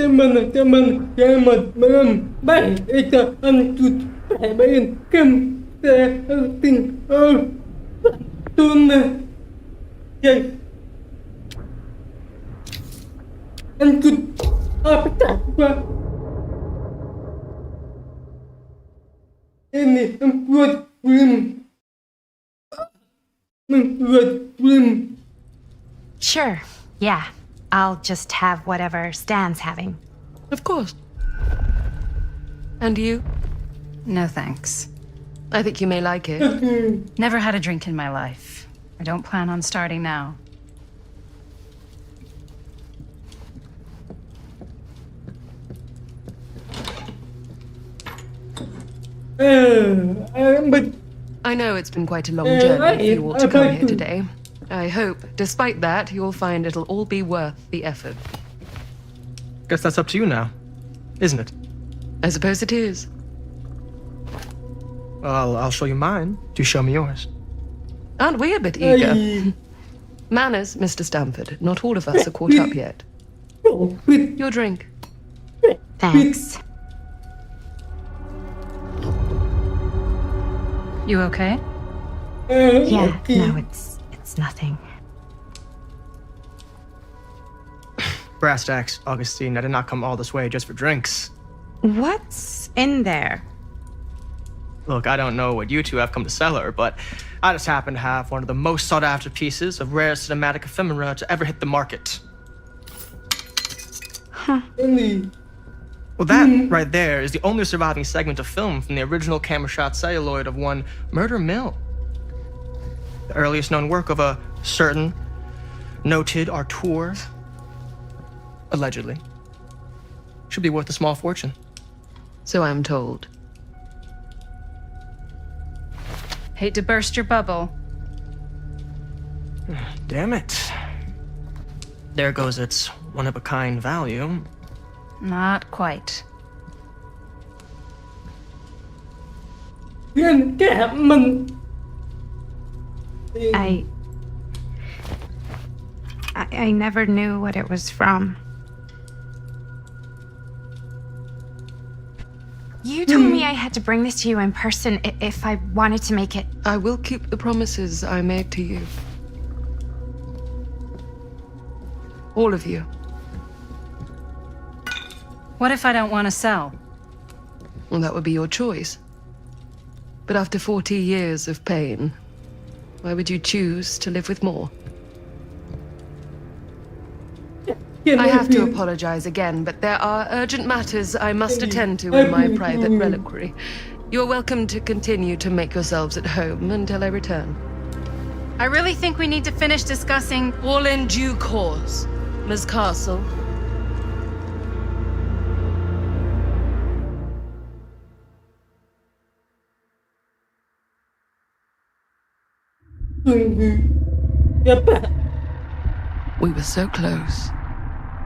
teman-teman selamat malam. Baik, kita lanjut permain kembali Dunia. Lanjut pertama. Ini membuat film. Sure, yeah. I'll just have whatever Stan's having. Of course. And you? No thanks. I think you may like it. Never had a drink in my life. I don't plan on starting now. But I know it's been quite a long journey for you all to come here today. I hope, despite that, you'll find it'll all be worth the effort. Guess that's up to you now, isn't it? I suppose it is. Well, I'll show you mine. Do show me yours. Aren't we a bit eager? Manners, Mr. Stamford. Not all of us are caught up yet. Your drink. Thanks. You okay? Yeah, no, it's nothing. Brass tacks, Augustine. I did not come all this way just for drinks. What's in there? Look, I don't know what you two have come to cellar, but I just happen to have one of the most sought-after pieces of rare cinematic ephemera to ever hit the market. Huh. Well, that right there is the only surviving segment of film from the original camera shot celluloid of one Murder Mill. The earliest known work of a certain noted auteur, allegedly, should be worth a small fortune. So I'm told. Hate to burst your bubble. Damn it. There goes its one-of-a-kind value. Not quite. I never knew what it was from. You told me I had to bring this to you in person if I wanted to make it. I will keep the promises I made to you. All of you. What if I don't want to sell? Well, that would be your choice. But after 40 years of pain, why would you choose to live with more? I have to apologize again, but there are urgent matters I must attend to in my private reliquary. You're welcome to continue to make yourselves at home until I return. I really think we need to finish discussing. All in due course, Ms. Castle. We were so close.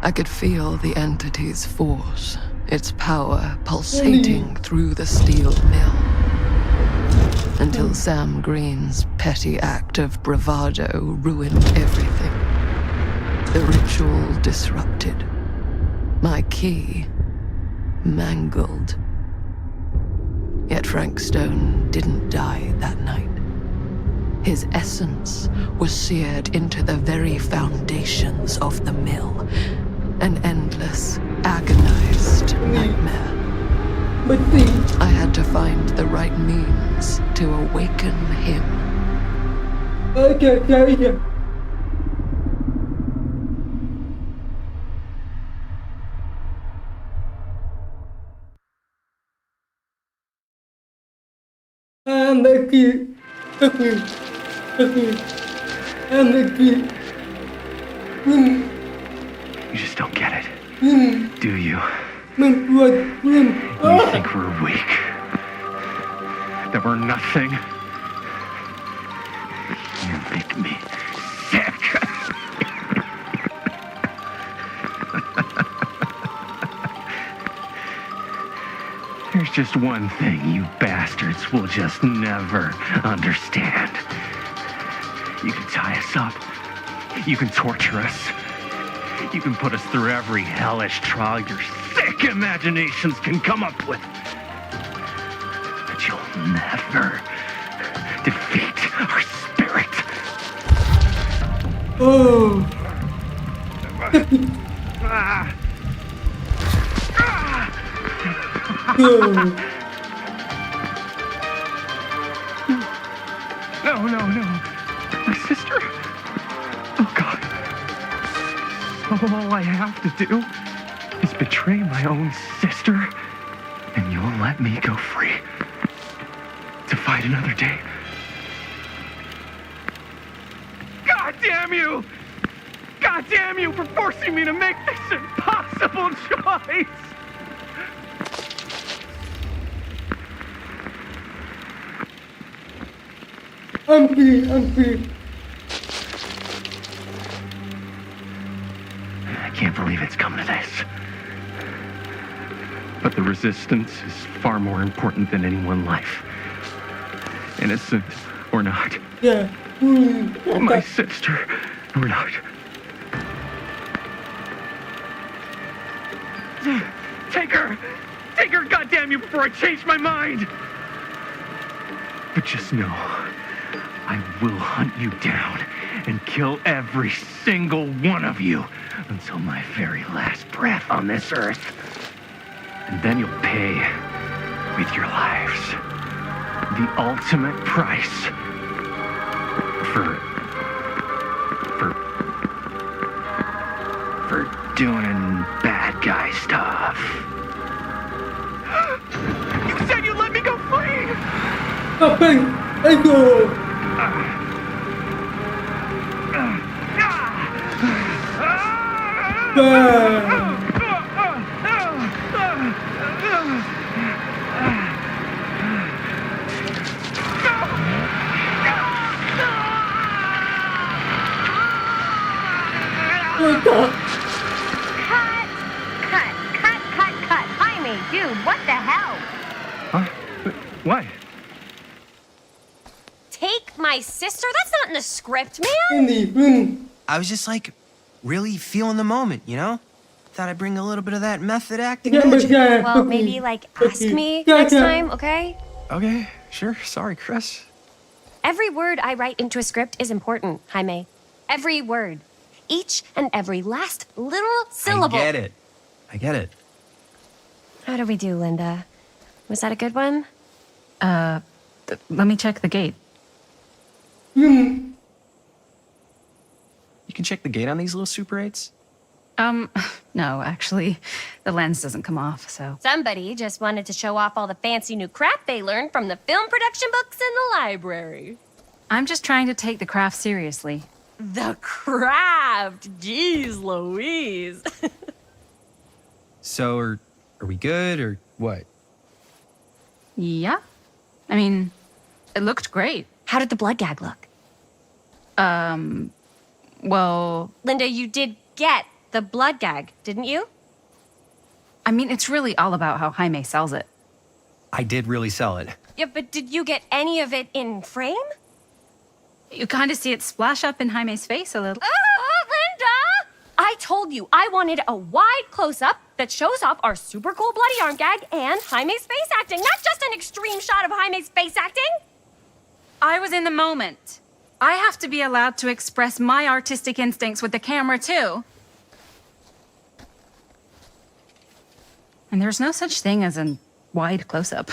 I could feel the entity's force, its power pulsating through the steel mill. Until Sam Green's petty act of bravado ruined everything. The ritual disrupted. My key mangled. Yet Frank Stone didn't die that night. His essence was seared into the very foundations of the mill. An endless, agonized nightmare. I had to find the right means to awaken him. You just don't get it, do you? You think we're weak? That we're nothing? You make me sick. There's just one thing you bastards will just never understand. You can tie us up. You can torture us. You can put us through every hellish trial your sick imaginations can come up with. But you'll never defeat our spirit. Oh. Ah. Oh. No. My sister? Oh, God. All I have to do is betray my own sister, and you'll let me go free to fight another day. God damn you! God damn you for forcing me to make this impossible choice! I'm free. I can't believe it's come to this. But the resistance is far more important than any one life. Innocent or not. Yeah. My sister or not. Take her! Take her, goddamn you, before I change my mind! But just know, I will hunt you down and kill every single one of you until my very last breath on this earth. And then you'll pay with your lives the ultimate price for doing bad guy stuff. You said you'd let me go free! I go. Cut. Jaime, dude, what the hell? Huh? What? Take my sister? That's not in the script, man. I was just like, really feeling the moment, you know? Thought I'd bring a little bit of that method acting Yeah, magic. Well, maybe, ask me next time, okay? Okay, sure. Sorry, Chris. Every word I write into a script is important, Jaime. Every word. Each and every last little syllable. I get it. How did we do, Linda? Was that a good one? Let me check the gate. You can check the gate on these little Super 8s? No, actually, the lens doesn't come off, so. Somebody just wanted to show off all the fancy new crap they learned from the film production books in the library. I'm just trying to take the craft seriously. The craft! Jeez Louise. So, are we good, or what? Yeah? I mean, it looked great. How did the blood gag look? Well, Linda, you did get the blood gag, didn't you? I mean, it's really all about how Jaime sells it. I did really sell it. Yeah, but did you get any of it in frame? You kind of see it splash up in Jaime's face a little. Linda! I told you I wanted a wide close-up that shows off our super cool bloody arm gag and Jaime's face acting, not just an extreme shot of Jaime's face acting. I was in the moment. I have to be allowed to express my artistic instincts with the camera, too. And there's no such thing as a wide close-up.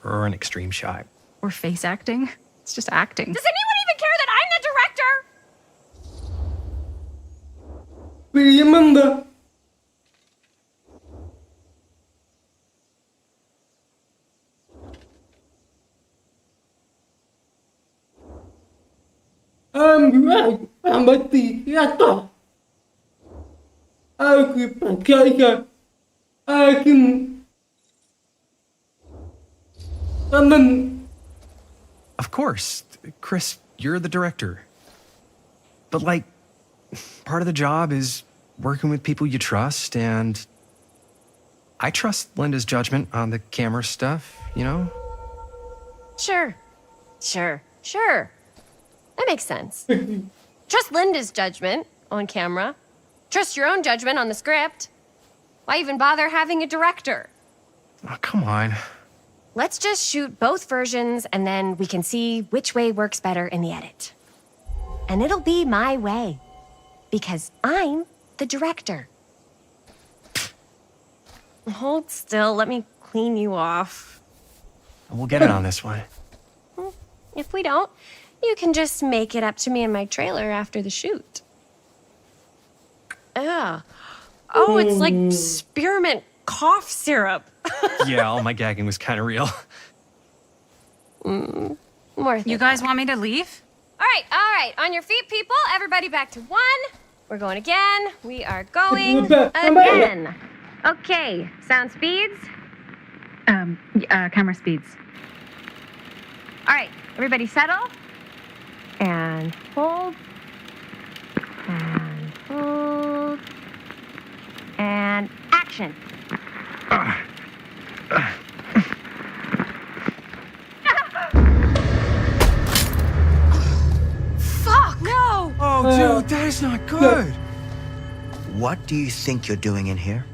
Or an extreme shot. Or face acting. It's just acting. Does anyone even care that I'm the director? Remember. Bertanya-tanya. Aku percaya akan teman. Of course. Chris, you're the director. But, part of the job is working with people you trust, and I trust Linda's judgment on the camera stuff, you know? Sure. That makes sense. Trust Linda's judgment on camera. Trust your own judgment on the script. Why even bother having a director? Oh, come on. Let's just shoot both versions and then we can see which way works better in the edit. And it'll be my way. Because I'm the director. Hold still, let me clean you off. We'll get it on this one. If we don't, you can just make it up to me in my trailer after the shoot. Ugh. Oh, it's like spearmint cough syrup. Yeah, all my gagging was kind of real. More You guys want me to leave? All right. On your feet, people. Everybody back to 1. We're going again. We are going again. Okay, sound speeds. Camera speeds. All right, everybody settle. And hold. And hold. And action. Fuck! No! Oh, dude, that is not good. What do you think you're doing in here?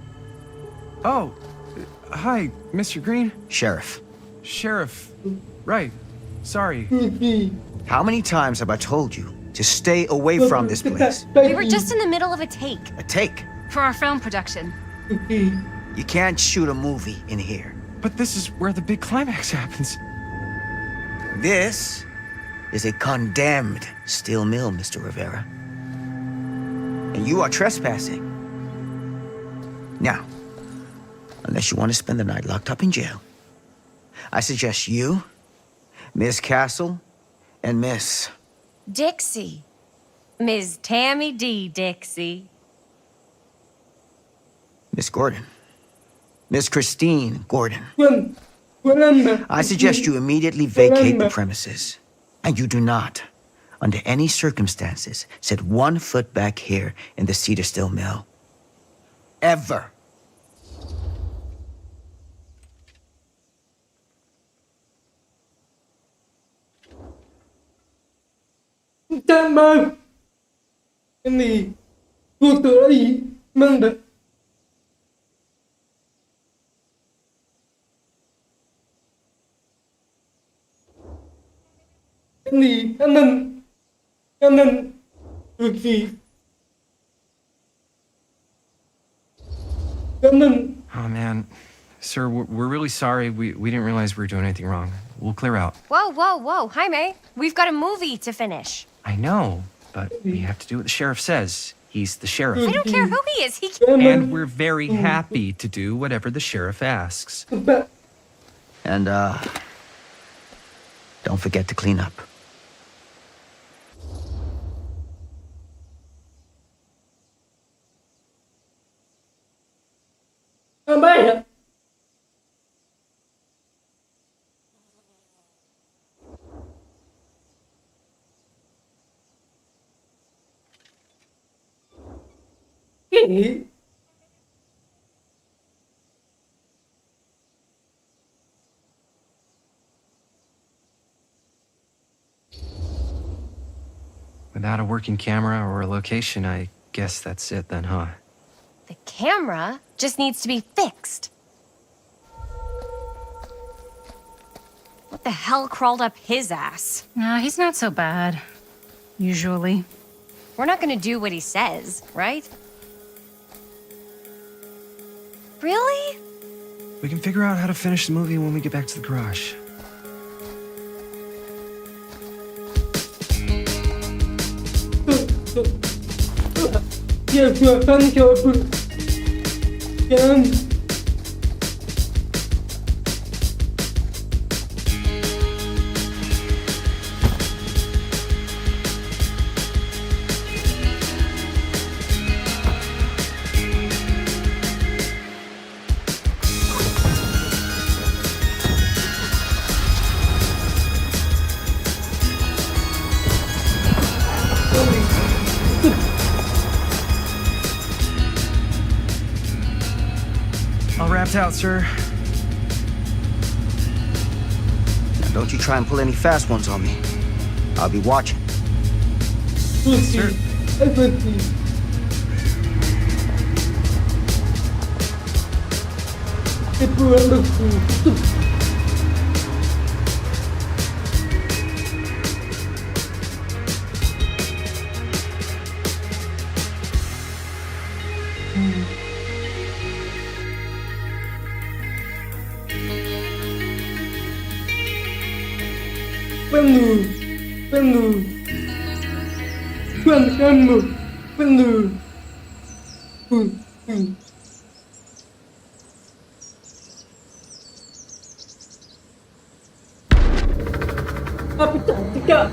Oh, hi, Mr. Green. Sheriff, Sheriff. Right. Sorry. how many times have I told you to stay away from this place? We were just in the middle of a take. A take. For our film production. You can't shoot a movie in here. But this is where the big climax happens. This is a condemned steel mill, Mr. Rivera. And you are trespassing. Now, unless you want to spend the night locked up in jail, I suggest you, Miss Castle, and Miss... Dixie. Ms. Tammy D. Dixie. Miss Gordon. Miss Christine Gordon. I suggest you immediately vacate the premises. And you do not, under any circumstances, set 1 foot back here in the Cedar Steel Mill. Ever. Tama. Ini foto lagi mana? Ini kanan Ruki kanan. Oh, man. Sir, we're really sorry. We didn't realize we were doing anything wrong. We'll clear out. Whoa. Jaime, we've got a movie to finish. I know, but we have to do what the sheriff says. He's the sheriff. I don't care who he is. And we're very happy to do whatever the sheriff asks. And, don't forget to clean up. Bye. Without a working camera or a location, I guess that's it then, huh? The camera just needs to be fixed. What the hell crawled up his ass? No, he's not so bad. Usually. We're not gonna do what he says, right? Really? We can figure out how to finish the movie when we get back to the garage. All wrapped out, sir. Now, don't you try and pull any fast ones on me. I'll be watching. Sir. kedua begitu. Penuh, Tuhan kamu penuh. Apa Jika?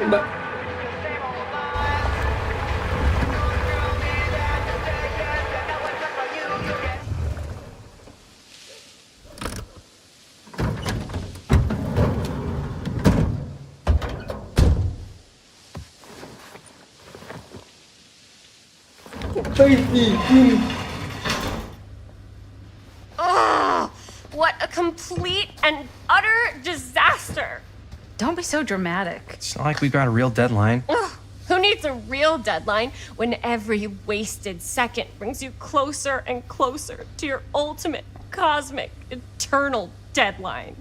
Mbak. Ugh! What a complete and utter disaster! Don't be so dramatic. It's not like we've got a real deadline. Ugh, who needs a real deadline when every wasted second brings you closer and closer to your ultimate, cosmic, eternal deadline?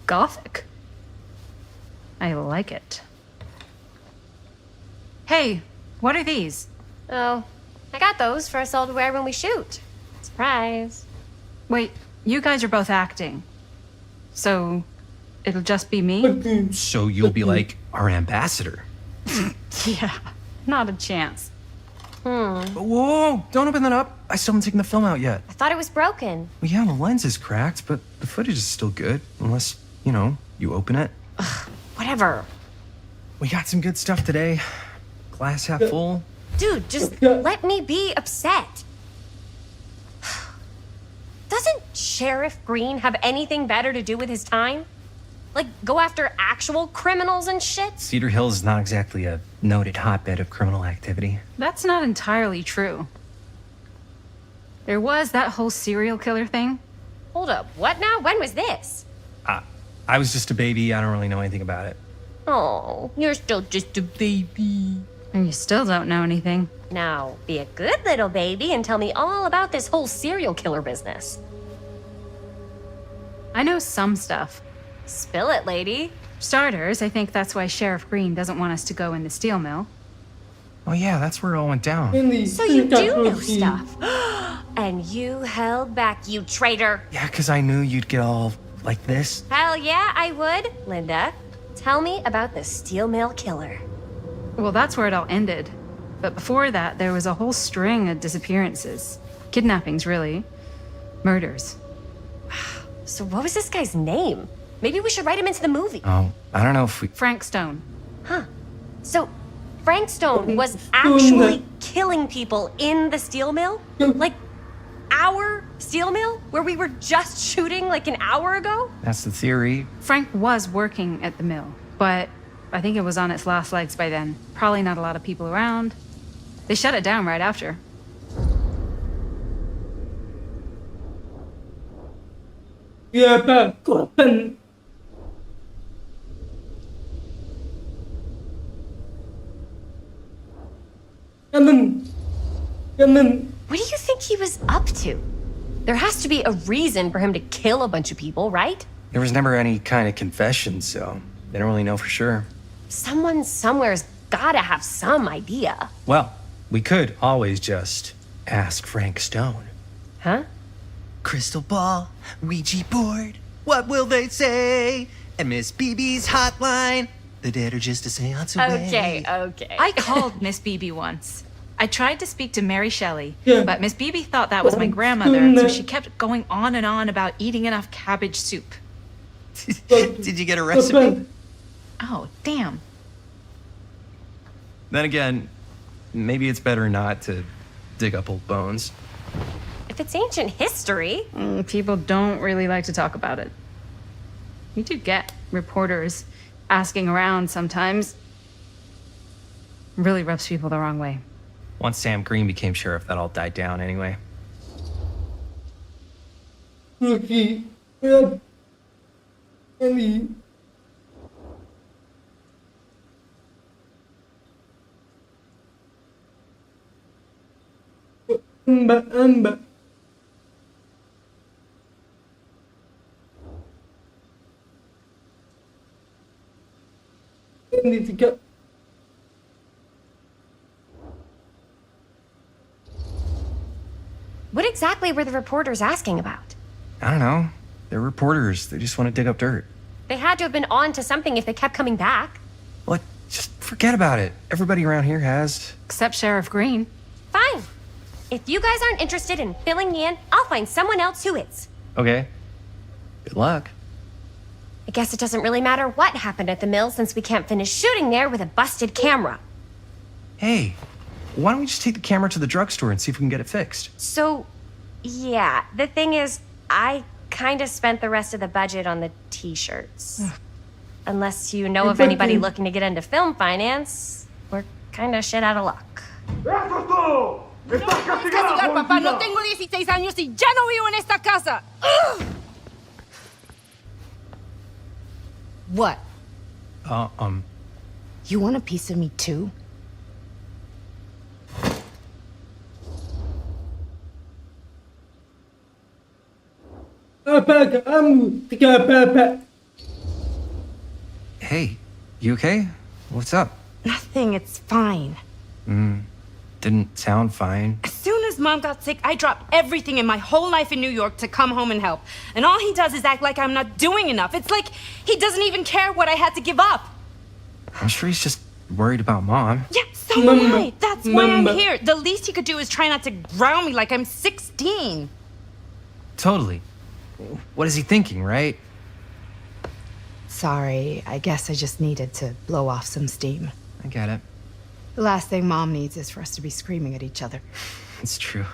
Gothic. I like it. Hey, what are these? Oh, I got those for us all to wear when we shoot. Surprise. Wait, you guys are both acting. So, it'll just be me? So you'll be like our ambassador. Yeah, not a chance. Whoa, don't open that up. I still haven't taken the film out yet. I thought it was broken. Well, yeah, the lens is cracked, but the footage is still good. Unless, you open it. Whatever. We got some good stuff today. Glass half full. Dude, just let me be upset. Doesn't Sheriff Green have anything better to do with his time? Like, go after actual criminals and shit? Cedar Hills is not exactly a noted hotbed of criminal activity. That's not entirely true. There was that whole serial killer thing. Hold up, what now? When was this? I was just a baby. I don't really know anything about it. Oh, you're still just a baby. And you still don't know anything. Now, be a good little baby and tell me all about this whole serial killer business. I know some stuff. Spill it, lady. Starters, I think that's why Sheriff Green doesn't want us to go in the steel mill. Oh yeah, that's where it all went down. So you do know stuff. And you held back, you traitor. Yeah, because I knew you'd get all like this. Hell yeah, I would. Linda, tell me about the steel mill killer. Well, that's where it all ended. But before that, there was a whole string of disappearances. Kidnappings, really. Murders. So what was this guy's name? Maybe we should write him into the movie. Oh, I don't know if we... Frank Stone. Huh. So Frank Stone was actually killing people in the steel mill? Like our steel mill? Where we were just shooting like an hour ago? That's the theory. Frank was working at the mill, but I think it was on its last legs by then. Probably not a lot of people around. They shut it down right after. Ya Pak, korban. Kanan. What do you think he was up to? There has to be a reason for him to kill a bunch of people, right? There was never any kind of confession, so they don't really know for sure. Someone somewhere's gotta have some idea. Well, we could always just ask Frank Stone. Huh? Crystal ball, Ouija board, what will they say? And Miss BB's hotline, the dead are just a seance away. Okay. I called Miss Beebe once. I tried to speak to Mary Shelley, Yeah. but Miss Beebe thought that was my grandmother, so she kept going on and on about eating enough cabbage soup. Did you get a recipe? Oh, damn. Then again, maybe it's better not to dig up old bones. If it's ancient history. People don't really like to talk about it. We do get reporters asking around sometimes. Really rubs people the wrong way. Once Sam Green became sheriff, that all died down anyway. Lagi. Ya. Ini. Mbak. Ini juga. What exactly were the reporters asking about? I don't know. They're reporters. They just want to dig up dirt. They had to have been on to something if they kept coming back. What? Just forget about it. Everybody around here has. Except Sheriff Green. Fine. If you guys aren't interested in filling me in, I'll find someone else who is. Okay. Good luck. I guess it doesn't really matter what happened at the mill since we can't finish shooting there with a busted camera. Hey, why don't we just take the camera to the drugstore and see if we can get it fixed? So, yeah, the thing is, I kind of spent the rest of the budget on the t-shirts. Unless you know of anybody looking to get into film finance, we're kind of shit out of luck. Castigar, papá. No tengo 16 años y ya no vivo en esta casa. Ugh. What? You want a piece of me too? Hey, you okay? What's up? Nothing, it's fine. Didn't sound fine. As soon as Mom got sick, I dropped everything in my whole life in New York to come home and help. And all he does is act like I'm not doing enough. It's like he doesn't even care what I had to give up. I'm sure he's just worried about Mom. Yeah, so am I. That's why I'm here. The least he could do is try not to ground me like I'm 16. Totally. What is he thinking, right? Sorry, I guess I just needed to blow off some steam. I get it. The last thing Mom needs is for us to be screaming at each other. It's true.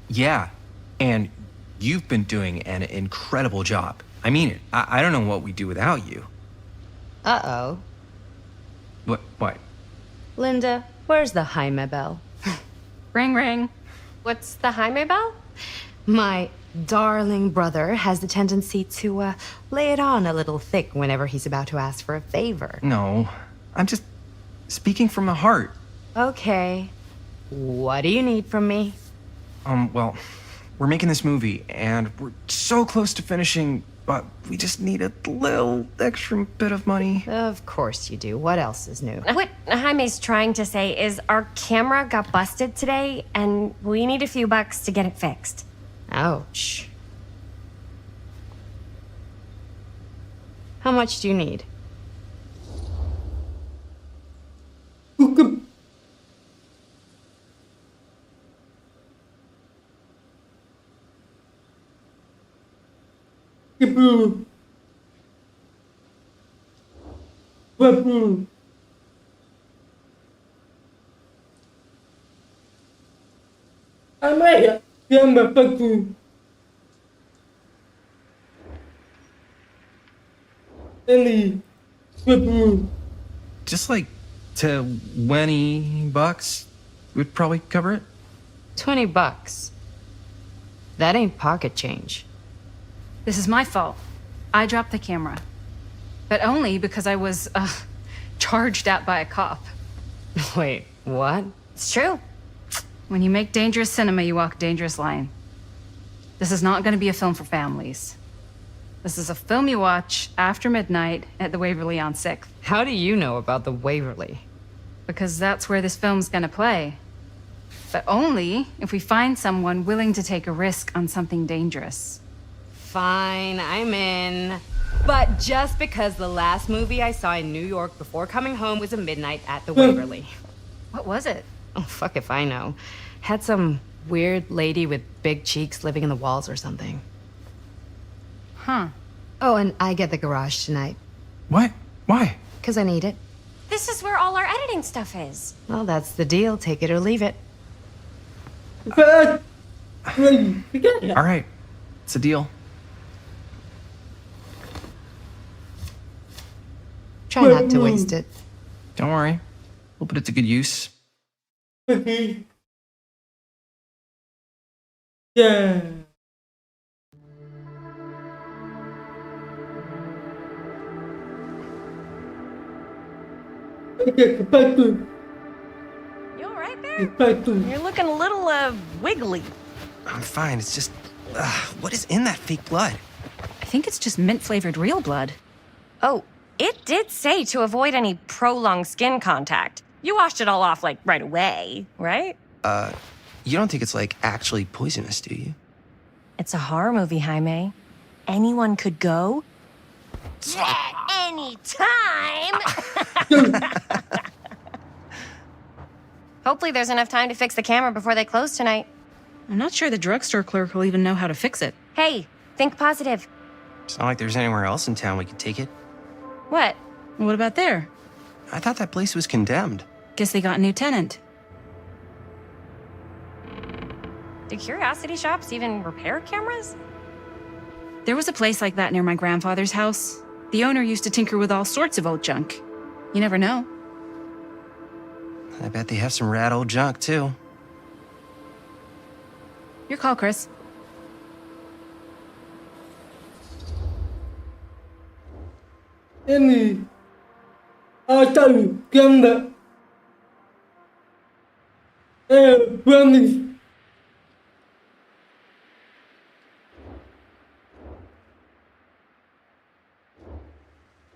Yeah, and you've been doing an incredible job. I mean it. I don't know what we'd do without you. Uh-oh. What? Linda, where's the Jaime bell? Ring, ring. What's the Jaime bell? My darling brother has the tendency to lay it on a little thick whenever he's about to ask for a favor. No, I'm just speaking from the heart. Okay. What do you need from me? Well, we're making this movie, and we're so close to finishing, but we just need a little extra bit of money. Of course you do. What else is new? What Jaime's trying to say is our camera got busted today, and we need a few bucks to get it fixed. Ouch. How much do you need? Just like $20 would probably cover it. $20. That ain't pocket change. This is my fault. I dropped the camera. But only because I was, charged at by a cop. Wait, what? It's true. When you make dangerous cinema, you walk a dangerous line. This is not going to be a film for families. This is a film you watch after midnight at the Waverly on 6th. How do you know about the Waverly? Because that's where this film's going to play. But only if we find someone willing to take a risk on something dangerous. Fine, I'm in. But just because the last movie I saw in New York before coming home was a midnight at the Waverly. What was it? Oh, fuck if I know. Had some weird lady with big cheeks living in the walls or something. Huh. Oh, and I get the garage tonight. What? Why? Because I need it. This is where all our editing stuff is. Well, that's the deal. Take it or leave it. All right. It's a deal. Try not to waste it. Don't worry. We'll put it to good use. Yeah. You all right there? Sepatu. You're looking a little, wiggly. I'm fine. It's just, what is in that fake blood? I think it's just mint-flavored real blood. Oh, it did say to avoid any prolonged skin contact. You washed it all off, like, right away, right? You don't think it's, like, actually poisonous, do you? It's a horror movie, Jaime. Anyone could go. Yeah, anytime! Hopefully there's enough time to fix the camera before they close tonight. I'm not sure the drugstore clerk will even know how to fix it. Hey, think positive. It's not like there's anywhere else in town we could take it. What? What about there? I thought that place was condemned. Guess they got a new tenant. Do curiosity shops even repair cameras? There was a place like that near my grandfather's house. The owner used to tinker with all sorts of old junk. You never know. I bet they have some rad old junk, too. Your call, Chris. Ini akan gambar Bunny.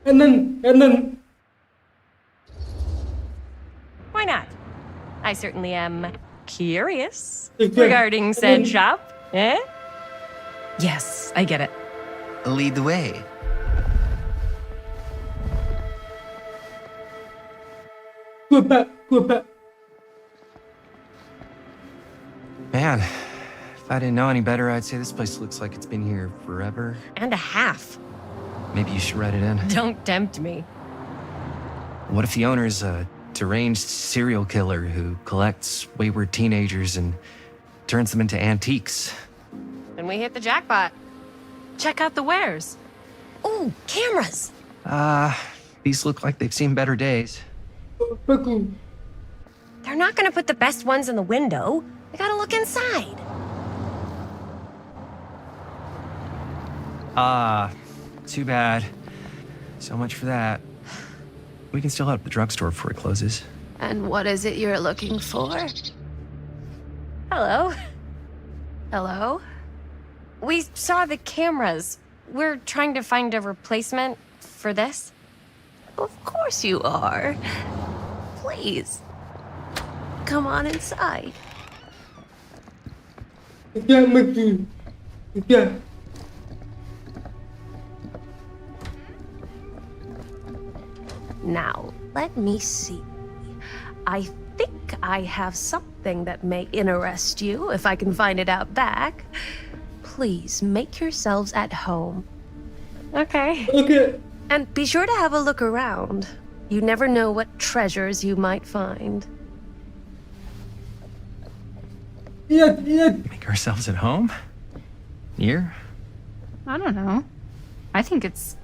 Kanan. Why not? I certainly am curious Okay. regarding said shop. Eh? Yes, I get it. Lead the way. Go back. Man, if I didn't know any better, I'd say this place looks like it's been here forever. And a half. Maybe you should write it in. Don't tempt me. What if the owner's a deranged serial killer who collects wayward teenagers and turns them into antiques? Then we hit the jackpot. Check out the wares. Ooh, cameras. These look like they've seen better days. Baku. They're not gonna put the best ones in the window. They gotta look inside. Too bad. So much for that. We can still head up the drugstore before it closes. And what is it you're looking for? Hello. Hello? We saw the cameras. We're trying to find a replacement for this. Of course you are. Please. Come on inside. Makin. Now, let me see. I think I have something that may interest you, if I can find it out back. Please make yourselves at home. Okay. And be sure to have a look around. You never know what treasures you might find. Yes. Make ourselves at home? Here? I don't know. I think it's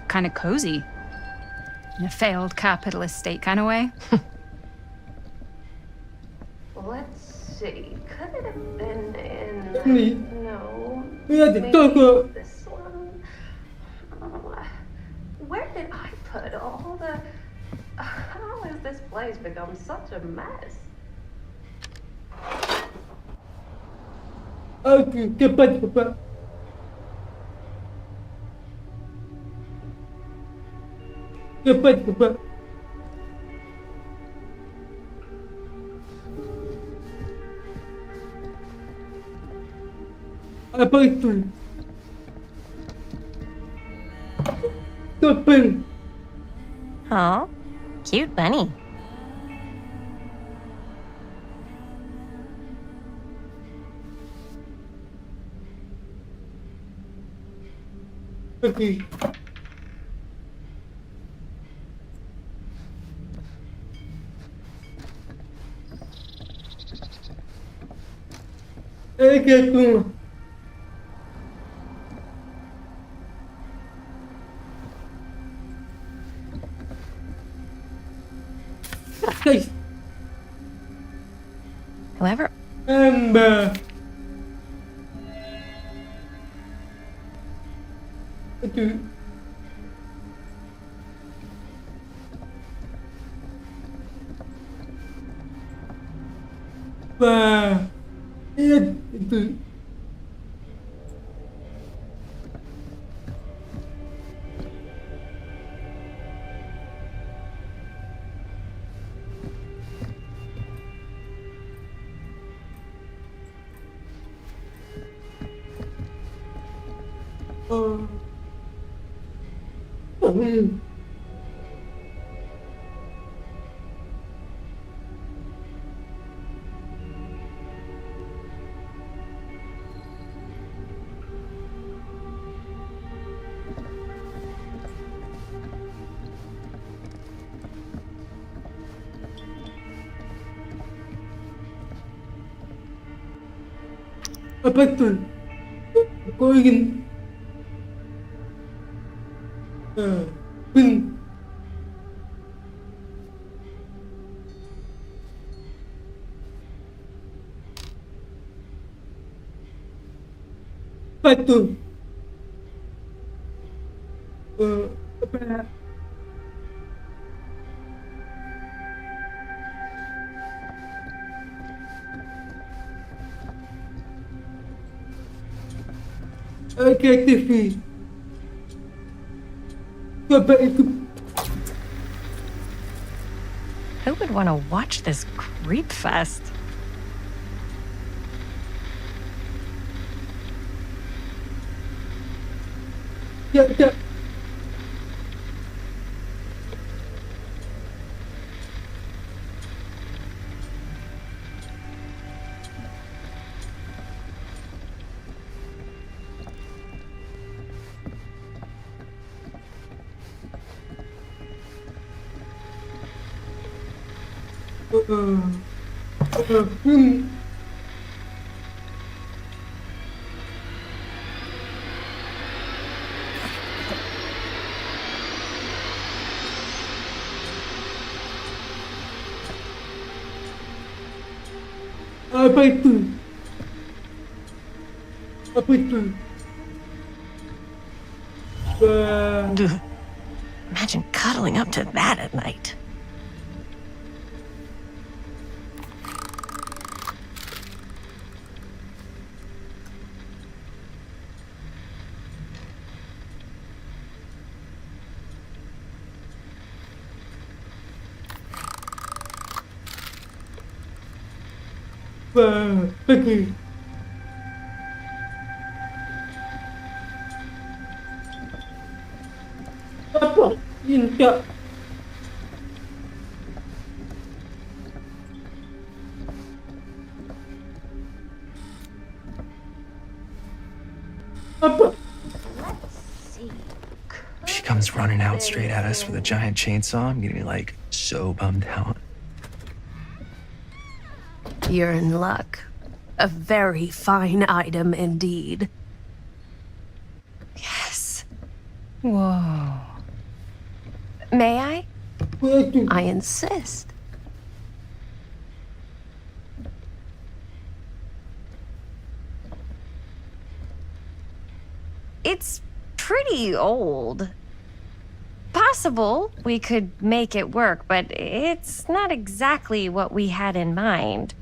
kind of cozy. In a failed capitalist state kind of way. Let's see. Could it have been Me. in... No. Maybe This one. Where did I put all the... How has this place become such a mess? Aku cepat. Cepat. Apa itu? Topeng. Oh, cute bunny. Okay. Arigato. Okay. Whoever... Amber. Okay. Wah, iya itu. Oh. Apa tuh? Kau ingin pin apa tuh? Apa? Oke, TV. Coba itu. Who would want to watch this creep fest? Ya, ya. Apa itu? Apa itu? Imagine cuddling up to that at night. Pergi. Apa? Inca. Apa? She comes running out straight at us with a giant chainsaw. I'm gonna be like so bummed out. You're in luck. A very fine item indeed. Yes. Whoa. May I? I insist. It's pretty old. Possible we could make it work, but it's not exactly what we had in mind.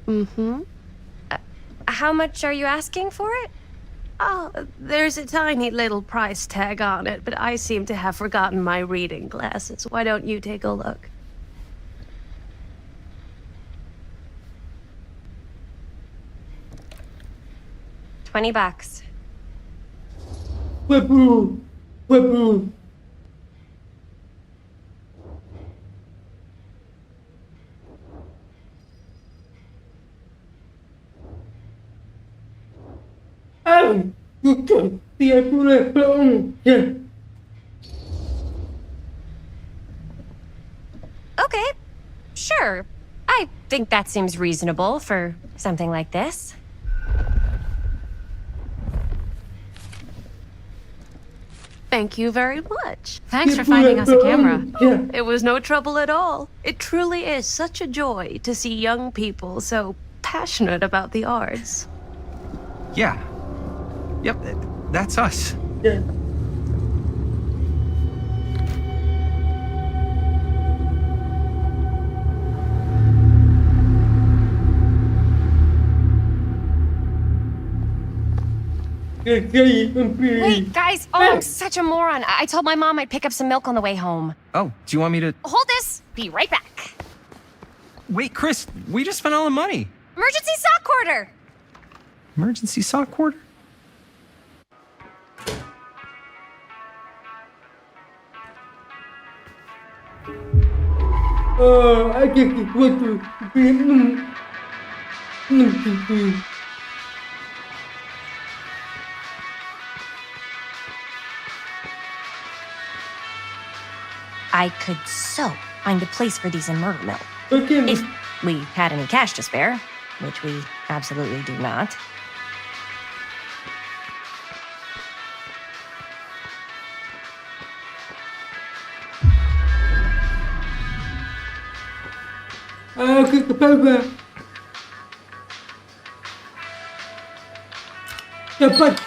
Mm-hmm. How much are you asking for it? Oh, there's a tiny little price tag on it, but I seem to have forgotten my reading glasses. Why don't you take a look? $20. Webu. Webu. Bukan, dia boleh bohong, ya. Okay, sure. I think that seems reasonable for something like this. Thank you very much. Thanks for finding us a camera. Yeah. It was no trouble at all. It truly is such a joy to see young people so passionate about the arts. Yeah. Yep, that's us. Yeah. Wait, guys. Oh, I'm such a moron. I told my mom I'd pick up some milk on the way home. Oh, do you want me to... Hold this. Be right back. Wait, Chris, we just spent all the money. Emergency sock quarter. Emergency sock quarter? I just want to be I could so find a place for these in Murder Mill. Okay. If we had any cash to spare, which we absolutely do not. Get the paper. Cepat.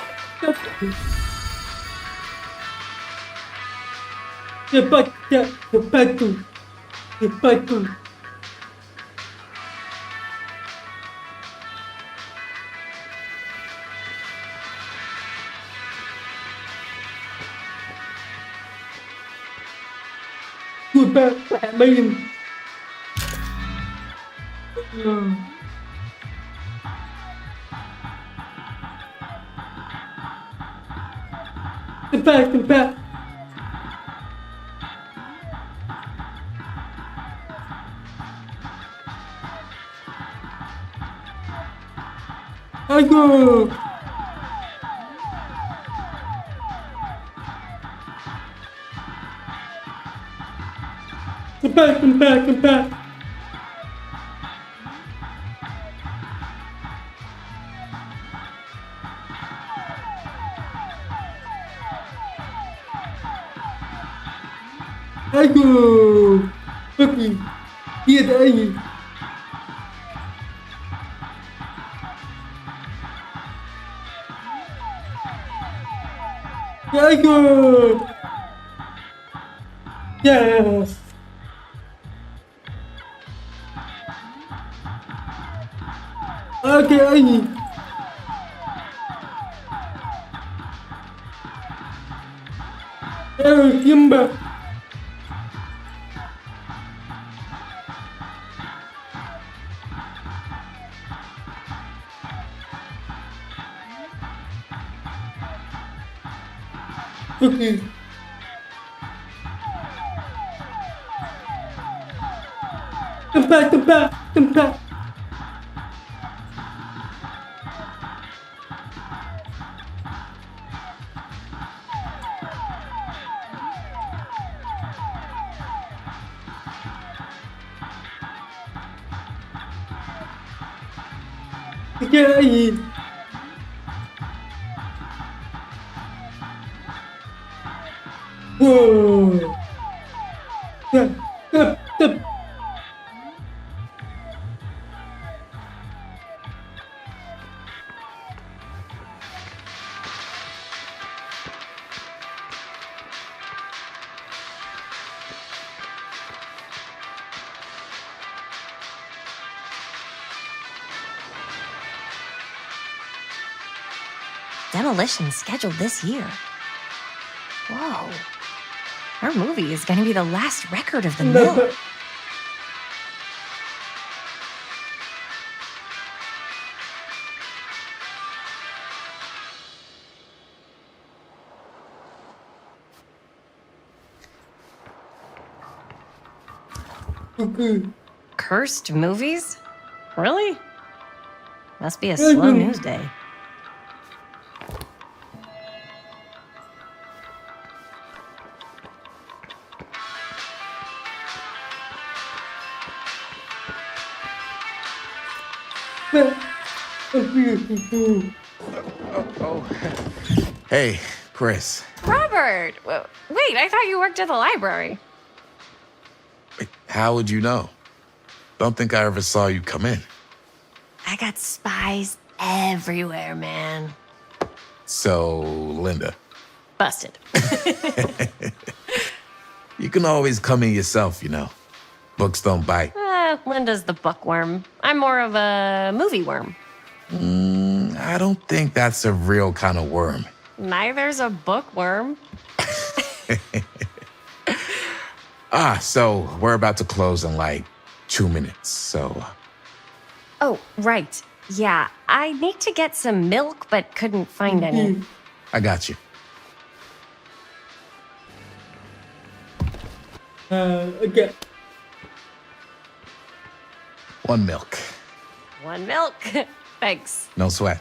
Coba main. Cepat. Aduh. Cepat. Aduh. Pergi. Dia tak lagi. Aduh. Yes. Okay, lagi. Kimba. Okay. Tempat. Sikit lagi. Wow. Tep. Demolition scheduled this year. Whoa. Our movie is going to be the last record of the mill. Cursed movies? Really? Must be a slow news day. Hey, Chris. Robert! Wait, I thought you worked at the library. Wait, how would you know? Don't think I ever saw you come in. I got spies everywhere, man. So, Linda. Busted. You can always come in yourself, you know. Books don't bite. Linda's the bookworm. I'm more of a movie worm. I don't think that's a real kind of worm. Neither's a bookworm. So we're about to close in like 2 minutes, so... Oh, right. Yeah, I need to get some milk, but couldn't find any. I got you. Okay. 1 milk. 1 milk. Thanks. No sweat.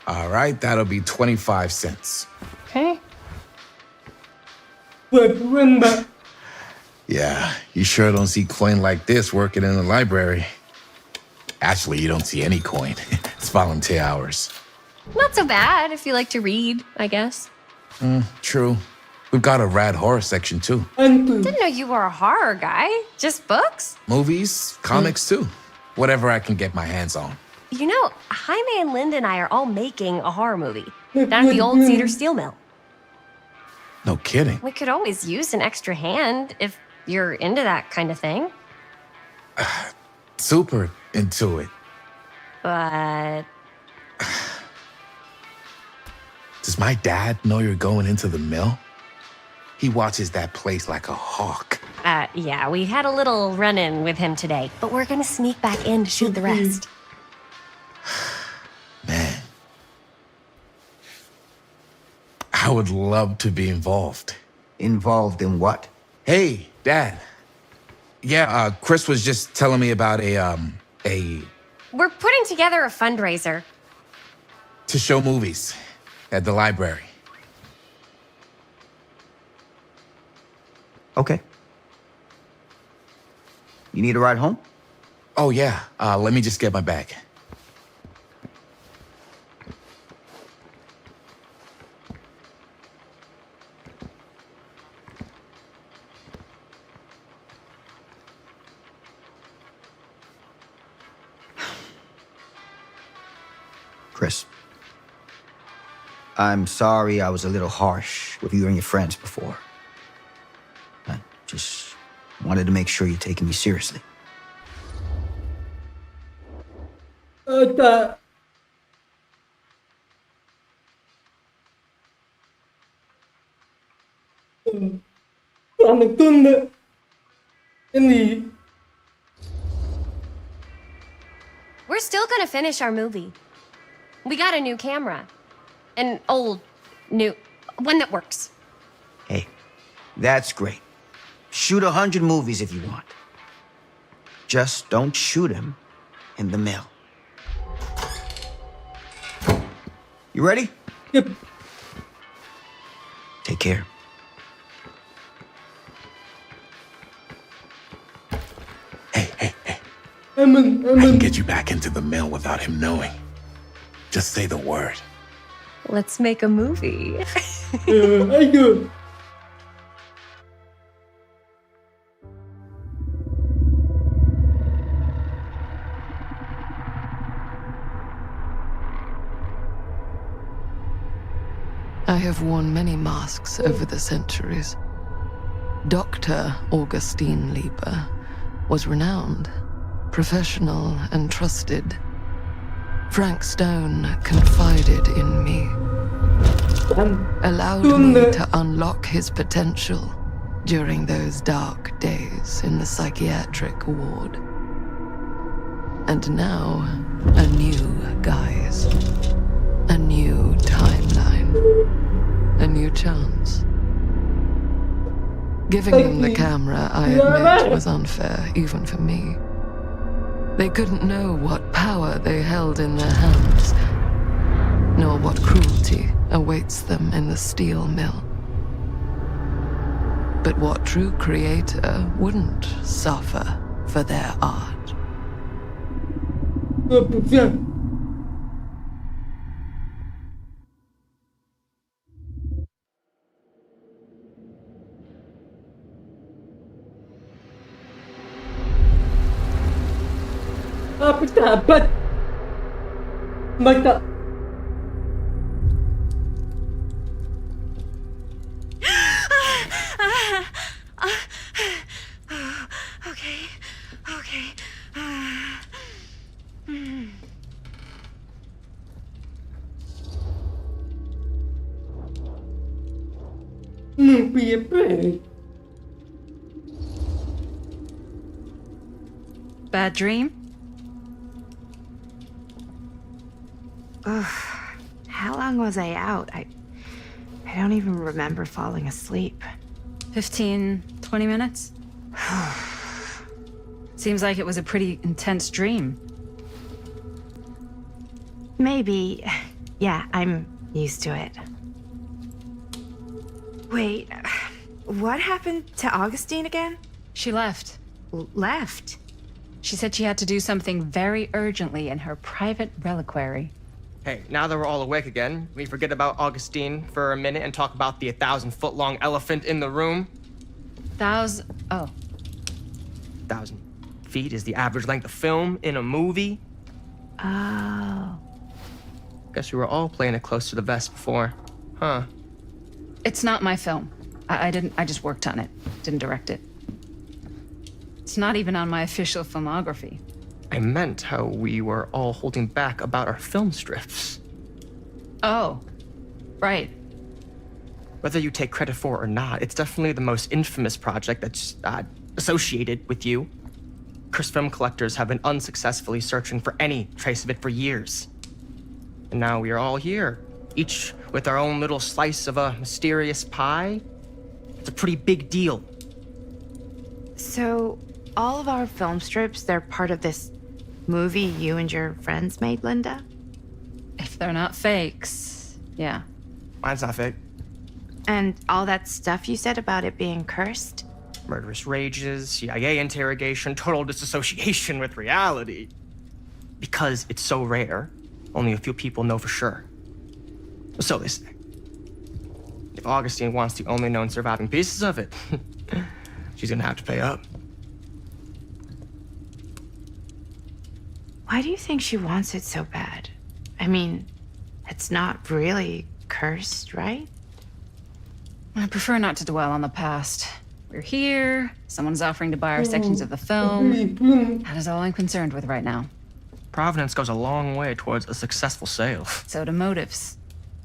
All right, that'll be 25 cents. Okay. Remember. Yeah, you sure don't see coin like this working in the library. Actually, you don't see any coin. It's volunteer hours. Not so bad if you like to read, I guess. True. We've got a rad horror section, too. Didn't know you were a horror guy. Just books? Movies, comics, too. Whatever I can get my hands on. You know, Jaime and Linda and I are all making a horror movie down at the old Cedar Steel Mill. No kidding. We could always use an extra hand if you're into that kind of thing. Super into it. But Does my dad know you're going into the mill? He watches that place like a hawk. Yeah, we had a little run-in with him today, but we're gonna sneak back in to shoot the rest. Man. I would love to be involved. Involved in what? Hey, Dad. Yeah, Chris was just telling me about We're putting together a fundraiser. to show movies at the library. Okay. You need a ride home? Oh, yeah. Let me just get my bag. Chris, I'm sorry I was a little harsh with you and your friends before. I just wanted to make sure you're taking me seriously. Selamat tunda. Ini. We're still gonna finish our movie. We got a new camera. An old, new, one that works. Hey, that's great. Shoot 100 movies if you want. Just don't shoot them in the mill. You ready? Yep. Take care. Hey. I Aman. can get you back into the mill without him knowing. Just say the word. Let's make a movie. Ayo. I have worn many masks over the centuries. Dr. Augustine Lieber was renowned, professional, and trusted. Frank Stone confided in me, allowed me to unlock his potential during those dark days in the psychiatric ward. And now, a new guise, a new timeline, a new chance. Giving them the camera, I admit, was unfair, even for me. They couldn't know what power they held in their hands, nor what cruelty awaits them in the steel mill. But what true creator wouldn't suffer for their art? Apa sahabat? Mata. Okay. เปลี่ยนแปลง Bad dream? Ugh. How long was I out? I don't even remember falling asleep. 15, 20 minutes? Seems like it was a pretty intense dream. Maybe. Yeah, I'm used to it. Wait, what happened to Augustine again? She left. Left? She said she had to do something very urgently in her private reliquary. Hey, now that we're all awake again, we forget about Augustine for a minute and talk about the 1,000-foot-long elephant in the room. 1,000 feet is the average length of film in a movie. Oh. Guess we were all playing it close to the vest before, huh? It's not my film. I just worked on it. Didn't direct it. It's not even on my official filmography. I meant how we were all holding back about our film strips. Oh, right. Whether you take credit for it or not, it's definitely the most infamous project that's associated with you. Cursed film collectors have been unsuccessfully searching for any trace of it for years. And now we are all here, each with our own little slice of a mysterious pie. It's a pretty big deal. So, all of our film strips, they're part of this movie you and your friends made, Linda? If they're not fakes, yeah. Mine's not fake. And all that stuff you said about it being cursed? Murderous rages, CIA interrogation, total disassociation with reality. Because it's so rare, only a few people know for sure. So they say. If Augustine wants the only known surviving pieces of it, she's gonna have to pay up. Why do you think she wants it so bad? I mean, it's not really cursed, right? I prefer not to dwell on the past. We're here, someone's offering to buy our sections of the film. That is all I'm concerned with right now. Providence goes a long way towards a successful sale. So do motives.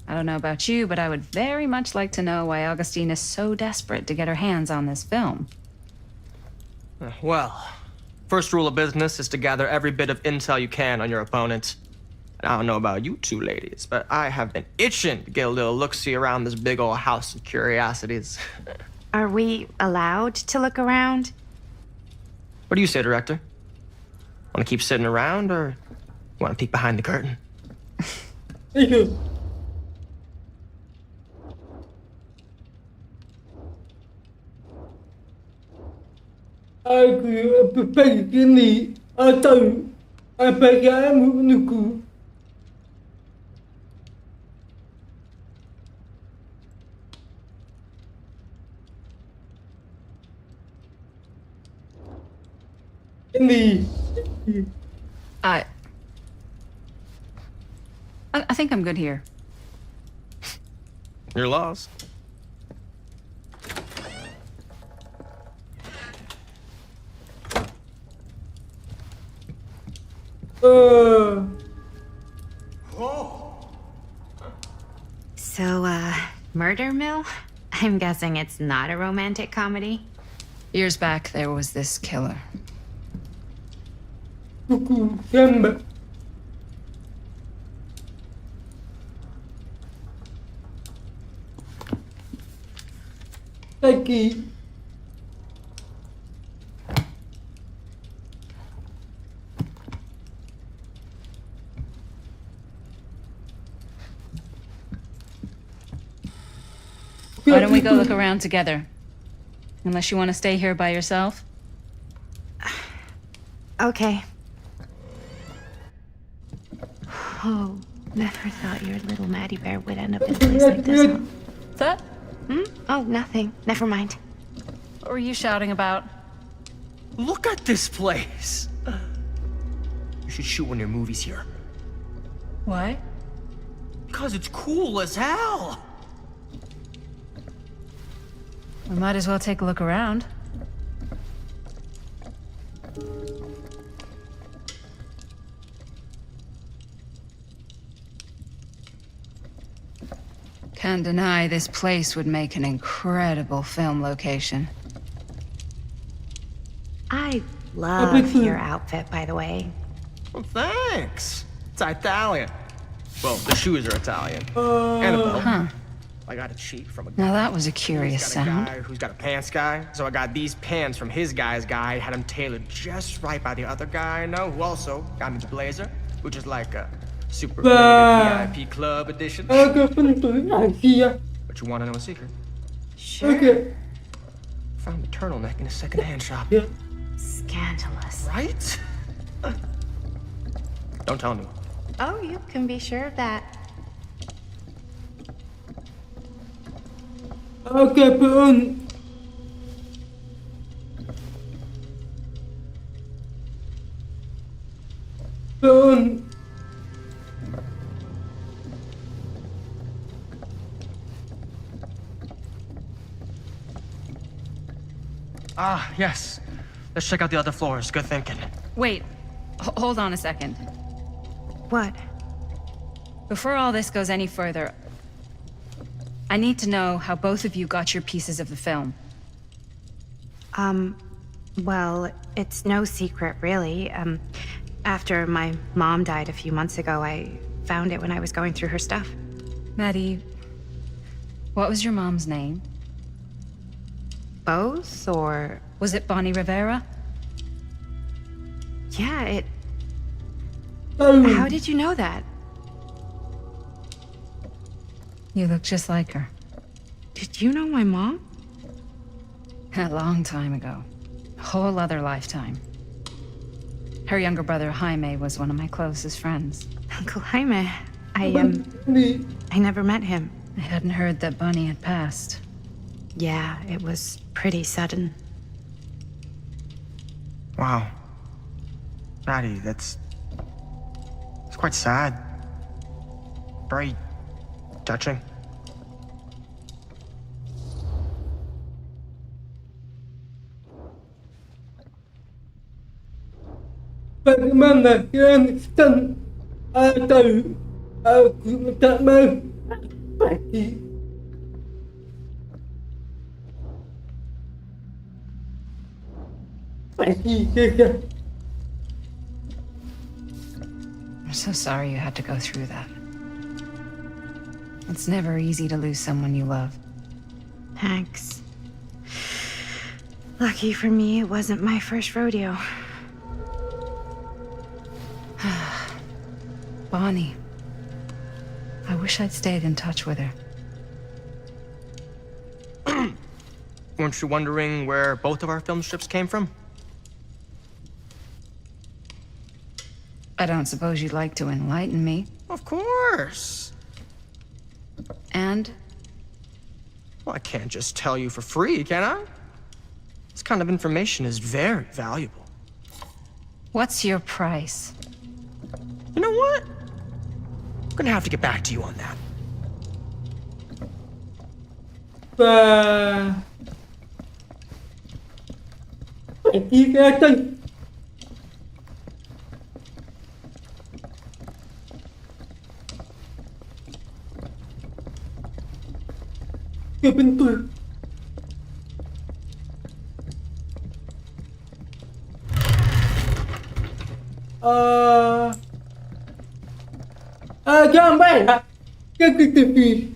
I don't know about you, but I would very much like to know why Augustine is so desperate to get her hands on this film. Well, first rule of business is to gather every bit of intel you can on your opponent. And I don't know about you two ladies, but I have been itching to get a little look-see around this big old house of curiosities. Are we allowed to look around? What do you say, director? Want to keep sitting around, or want to peek behind the curtain? Thank you. Aku pergi ni atau apakah menunggu? Ini. I think I'm good here. You're lost. So, Murder Mill? I'm guessing it's not a romantic comedy? Years back, there was this killer. Buku gambar. Lagi. Why don't we go look around together? Unless you want to stay here by yourself? Okay. Oh, never thought your little Maddie Bear would end up in a place like this. Huh? That? Oh, nothing. Never mind. What were you shouting about? Look at this place! You should shoot one of your movies here. Why? Because it's cool as hell! We might as well take a look around. Can't deny this place would make an incredible film location. I love your outfit, by the way. Well, thanks. It's Italian. Well, the shoes are Italian. And a belt. Huh. I got it cheap from a guy. Now that was a curious who's got a sound. guy who's got a pants guy. So I got these pants from his guy's guy, had them tailored just right by the other guy I know, who also got me the blazer, which is like a super limited VIP club edition. Agak penting rahasia. But you want to know a secret? Sure. Oke. Found the turtleneck in a secondhand shop. Ya. Scandalous. Right? Don't tell me. Oh, you can be sure of that. Oke, Pun. Pun. Ah, yes. Let's check out the other floors. Good thinking. Wait, hold on a second. What? Before all this goes any further, I need to know how both of you got your pieces of the film. Well, it's no secret, really. After my mom died a few months ago, I found it when I was going through her stuff. Maddie, what was your mom's name? Both, or... Was it Bonnie Rivera? Yeah, it... Oh. How did you know that? You look just like her. Did you know my mom? A long time ago. A whole other lifetime. Her younger brother, Jaime, was one of my closest friends. Uncle Jaime. I never met him. I hadn't heard that Bonnie had passed. Yeah, it was pretty sudden. Wow. Maddie, it's quite sad. Very touching. Bagaimana kalian atau aku tak mau pergi? Pergi saja. I'm so sorry you had to go through that. It's never easy to lose someone you love. Thanks. Lucky for me, it wasn't my first rodeo. Bonnie. I wish I'd stayed in touch with her. Weren't you wondering where both of our film strips came from? I don't suppose you'd like to enlighten me. Of course. And? Well, I can't just tell you for free, can I? This kind of information is very valuable. What's your price? You know what? I'm gonna have to get back to you on that. Pergi ke atas. Ke bentul. Gambar tak? Ke tepi.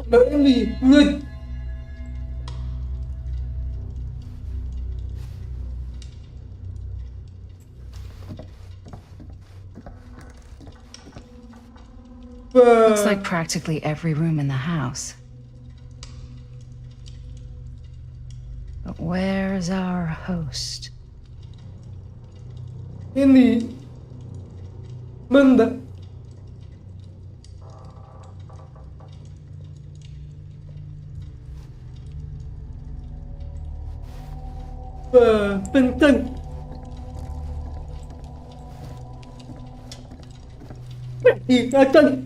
Bali, ngất. Looks like practically every room in the house. But where's our host? Ini benda. Penting. Pergi ke atas.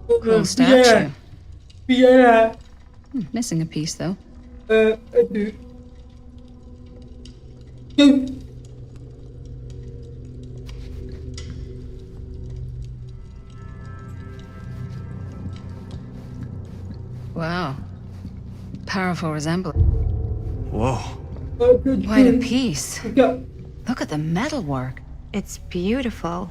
Cool statue. Piara. Missing a piece, though. Aduh. Jom. Wow. Powerful resemblance. Whoa. Quite a piece. Yeah. Look at the metalwork. It's beautiful.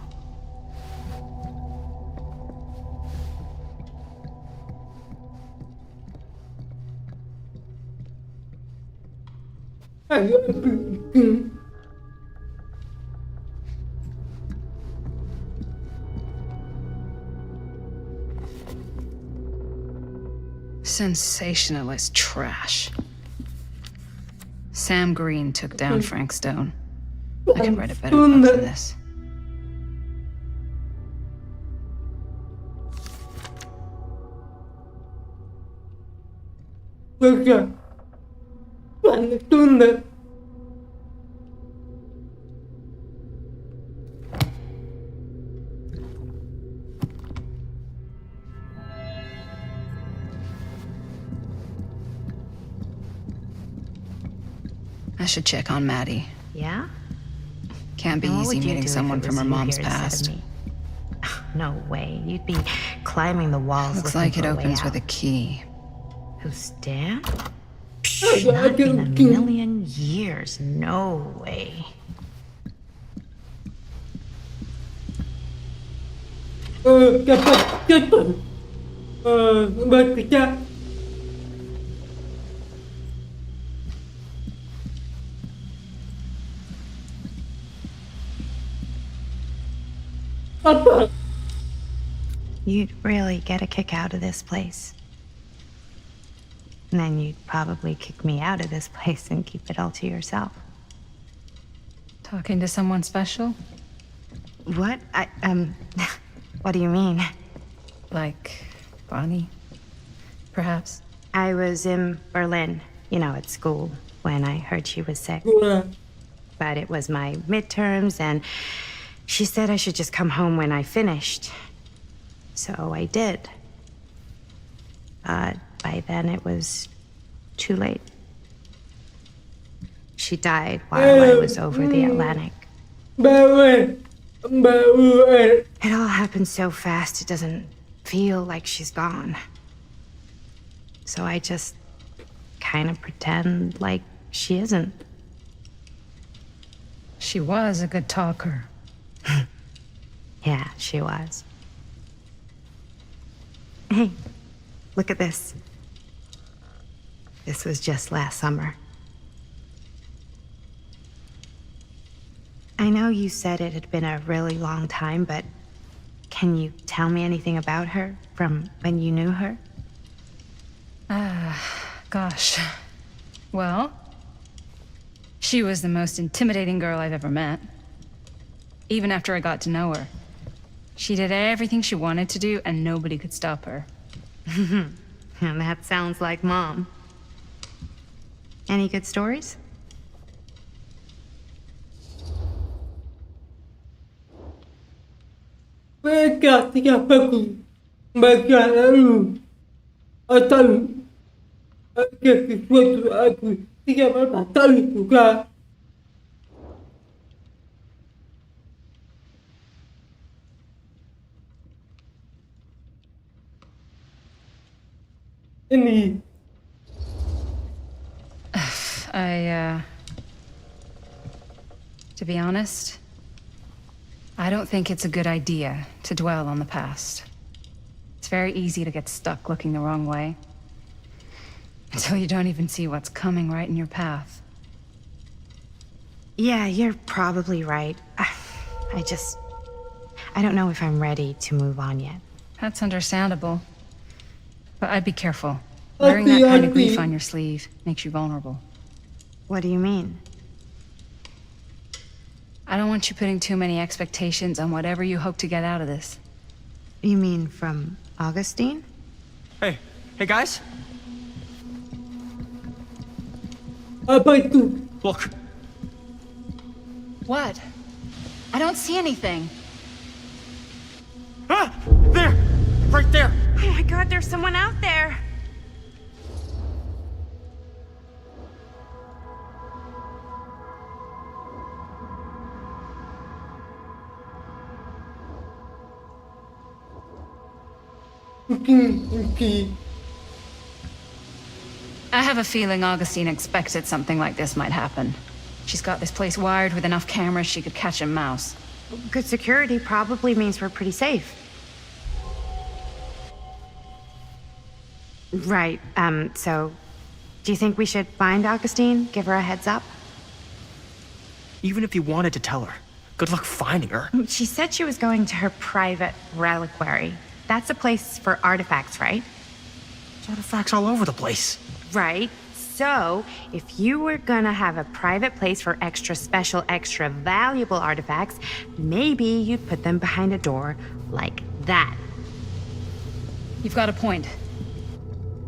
Sensationalist trash. Sam Green took down Frank Stone. I could write a better book than this. Baca. Tunda. I should check on Maddie. Yeah? Can't be And what easy would you meeting do if someone it from was her you mom's here instead of past. me? No way. You'd be climbing the walls. Looks looking like it for a way opens with a out. key. Who's Dan? Not in a million years. No way. Dapat cepat. Baca. Apa? You'd really get a kick out of this place. And then you'd probably kick me out of this place and keep it all to yourself. Talking to someone special? What? What do you mean? Like Bonnie, perhaps? I was in Berlin, at school, when I heard she was sick. But it was my midterms, and she said I should just come home when I finished. So I did. But by then it was too late. She died while I was over the Atlantic. It all happened so fast, it doesn't feel like she's gone. So I just kind of pretend like she isn't. She was a good talker. Yeah, she was. Hey, look at this. This was just last summer. I know you said it had been a really long time, but can you tell me anything about her from when you knew her? Gosh. Well, she was the most intimidating girl I've ever met. Even after I got to know her. She did everything she wanted to do, and nobody could stop her. And that sounds like Mom. Any good stories? Mereka tidak bagus. Mereka lalu atau ada sesuatu aku tidak pernah tahu juga. Ini To be honest, I don't think it's a good idea to dwell on the past. It's very easy to get stuck looking the wrong way until you don't even see what's coming right in your path. Yeah, you're probably right. I don't know if I'm ready to move on yet. That's understandable. But I'd be careful. Wearing that kind of grief on your sleeve makes you vulnerable. What do you mean? I don't want you putting too many expectations on whatever you hope to get out of this. You mean from Augustine? Hey guys. apa itu? Look. What? I don't see anything. Ah! There! Right there! God, there's someone out there. Okay. I have a feeling Augustine expected something like this might happen. She's got this place wired with enough cameras she could catch a mouse. Good security probably means we're pretty safe. Right, so do you think we should find Augustine? Give her a heads up? Even if you wanted to tell her, good luck finding her. She said she was going to her private reliquary. That's a place for artifacts, right? There's artifacts all over the place. Right. So, if you were gonna have a private place for extra special, extra valuable artifacts, maybe you'd put them behind a door like that. You've got a point.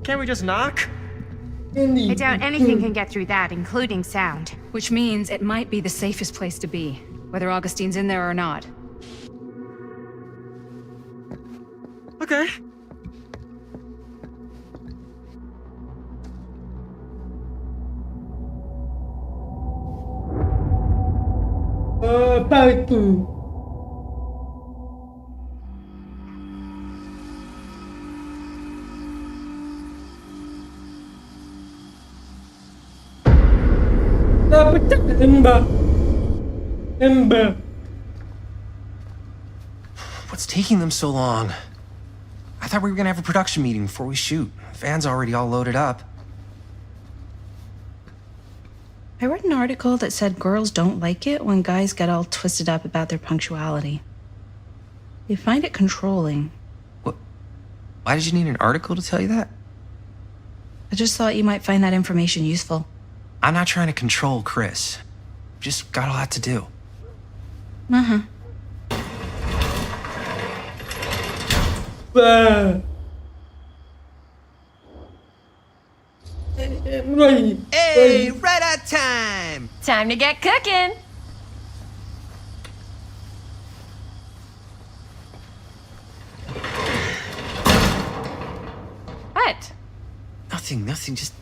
Can't we just knock? I doubt anything can get through that, including sound. Which means it might be the safest place to be, whether Augustine's in there or not. Okay. Partout. Ember. What's taking them so long? I thought we were gonna have a production meeting before we shoot. Van's already all loaded up. I read an article that said girls don't like it when guys get all twisted up about their punctuality. They find it controlling. What? Why did you need an article to tell you that? I just thought you might find that information useful. I'm not trying to control Chris. Just got a lot to do. Uh-huh. Hey, right at time! Time to get cooking. What? Nothing. Just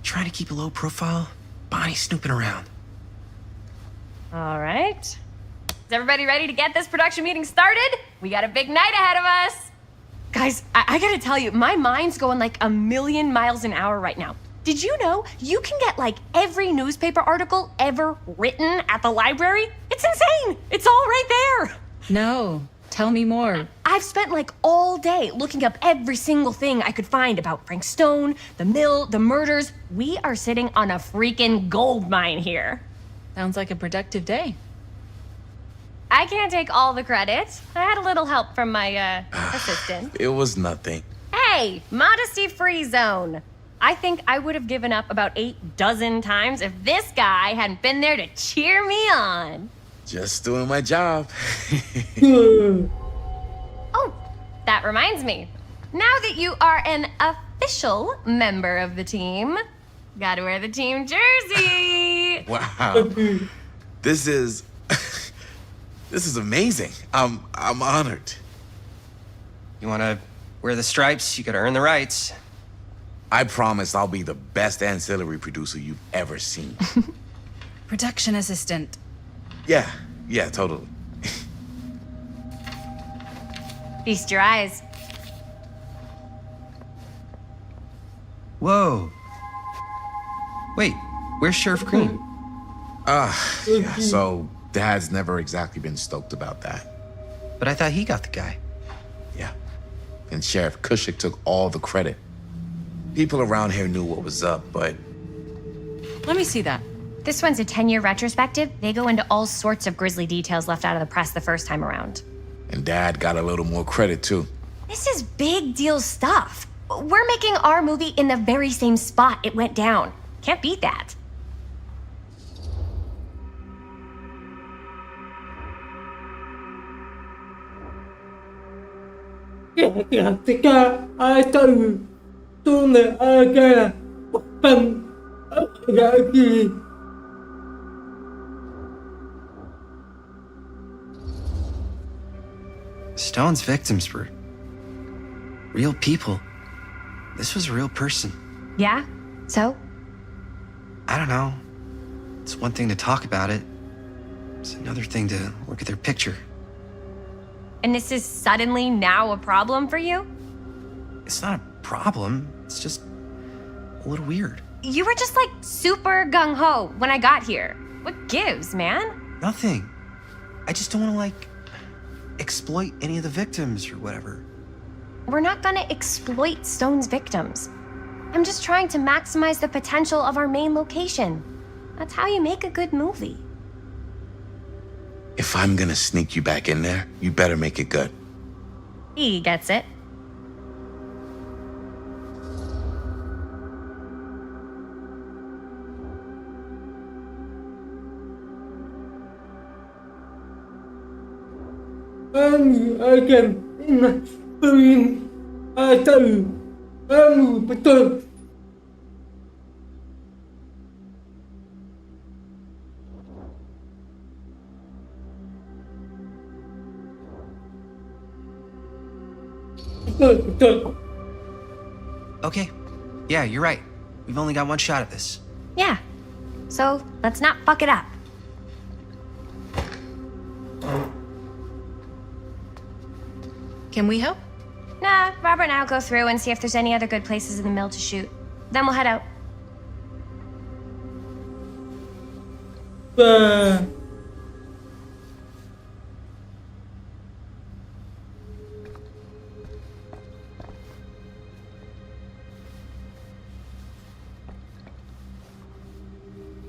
trying to keep a low profile. Bonnie snooping around. All right. Is everybody ready to get this production meeting started? We got a big night ahead of us. Guys, I gotta tell you, my mind's going like a million miles an hour right now. Did you know you can get like every newspaper article ever written at the library? It's insane. It's all right there. No, tell me more. I've spent like all day looking up every single thing I could find about Frank Stone, the mill, the murders. We are sitting on a freaking gold mine here. Sounds like a productive day. I can't take all the credit. I had a little help from my assistant. It was nothing. Hey, modesty-free zone. I think I would have given up about 8 dozen times if this guy hadn't been there to cheer me on. Just doing my job. Oh, that reminds me. Now that you are an official member of the team, gotta wear the team jersey. Wow. This is amazing. I'm honored. You wanna wear the stripes? You gotta earn the rights. I promise I'll be the best ancillary producer you've ever seen. Production assistant. Yeah, totally. Feast your eyes. Whoa. Wait, where's Sheriff Green? Yeah, so Dad's never exactly been stoked about that. But I thought he got the guy. Yeah. And Sheriff Kushik took all the credit. People around here knew what was up, but... Let me see that. This one's a 10-year retrospective. They go into all sorts of grisly details left out of the press the first time around. And Dad got a little more credit, too. This is big deal stuff. We're making our movie in the very same spot it went down. Can't beat that. Ketika akan tunai akan lagi. Stone's victims were real people. This was a real person. Yeah? So? I don't know. It's one thing to talk about it. It's another thing to look at their picture. And this is suddenly now a problem for you? It's not a problem. It's just a little weird. You were just like super gung-ho when I got here. What gives, man? Nothing. I just don't want to, like, exploit any of the victims or whatever. We're not gonna exploit Stone's victims. I'm just trying to maximize the potential of our main location. That's how you make a good movie. If I'm gonna sneak you back in there, you better make it good. He gets it. Akan misteri asal kamu betul. Betul. Okay. Yeah, you're right. We've only got one shot at this. Yeah. So let's not fuck it up. Can we help? Nah, Robert and I'll go through and see if there's any other good places in the mill to shoot. Then we'll head out.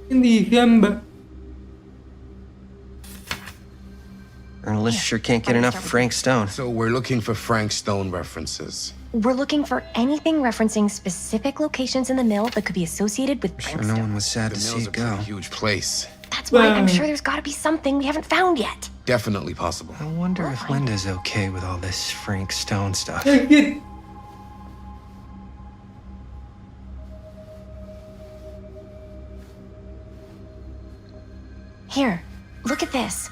Ini gambar. Journalists sure can't get enough of Frank Stone. So we're looking for Frank Stone references. We're looking for anything referencing specific locations in the mill that could be associated with Sure, Frank no Stone. one was sad to The see mill's it a pretty go. huge place. That's why I'm sure there's gotta be something we haven't found yet. Definitely possible. I wonder if Linda's okay with all this Frank Stone stuff. Sakit. Here, look at this.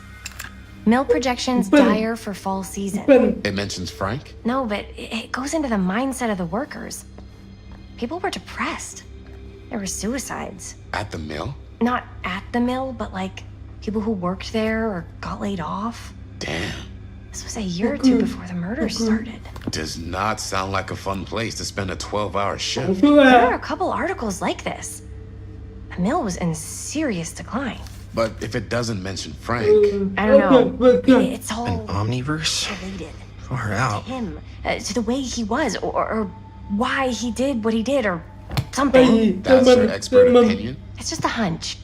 Mill projections dire for fall season. It mentions Frank? No, but it goes into the mindset of the workers. People were depressed. There were suicides. At the mill? Not at the mill, but like people who worked there or got laid off. Damn. This was a year or two before the murders started. Does not sound like a fun place to spend a 12-hour shift. There are a couple articles like this. The mill was in serious decline. But if it doesn't mention Frank, I don't know. It's all An omniverse? related Far to out. him, to the way he was, or why he did what he did, or something. that's your expert opinion? It's just a hunch.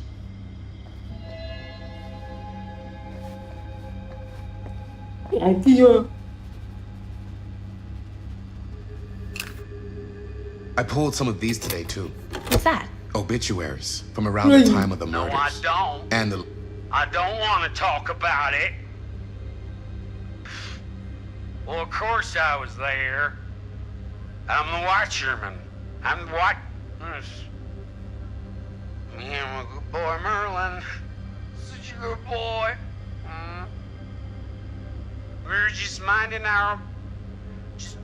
I pulled some of these today, too. What's that? Obituaries from around the time of the No, murders. I don't. And the... I don't want to talk about it. Well, of course I was there. I'm the watcherman. I'm the watch... Me and my good boy Merlin. Such a good boy. We were just minding our... Just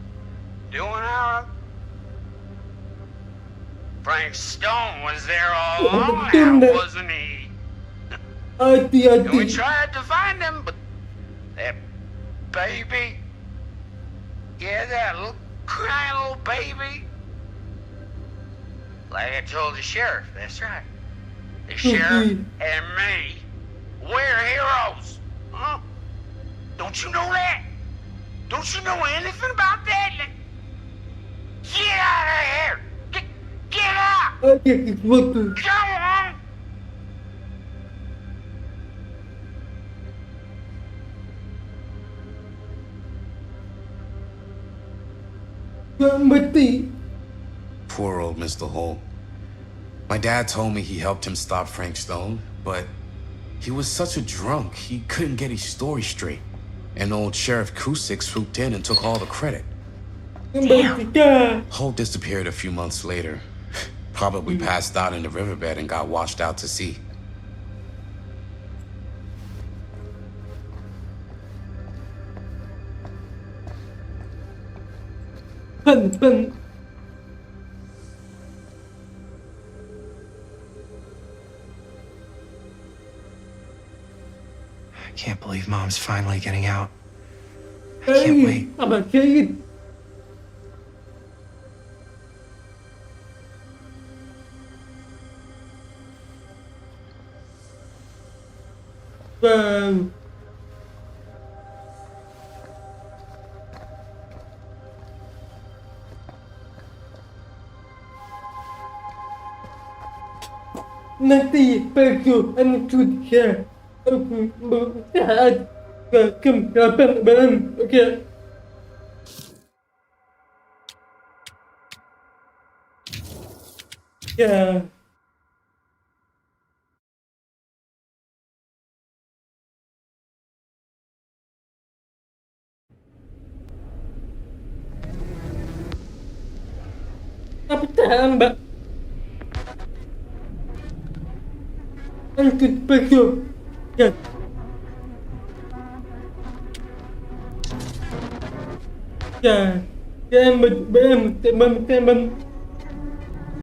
doing our... Frank Stone was there all along now, wasn't he? And we tried to find him, but that baby, yeah, that little crying little baby, like I told the sheriff, that's right. The sheriff and me, we're heroes. Huh? Don't you know that? Don't you know anything about that? Get out of here! Get out! Come on! Poor old Mr. Hall. My dad told me he helped him stop Frank Stone, but he was such a drunk, he couldn't get his story straight. And old Sheriff Cusick swooped in and took all the credit. Holt disappeared a few months later. Probably passed out in the riverbed and got washed out to sea. pen. I can't believe Mom's finally getting out. I can't wait. Apa kayak Wow. Nanti pagi sudah aku berusaha ke kembali. Oke. Ya. Apa tahan, Mbak? Angkat pagi. Ya. Ya. Teman-teman.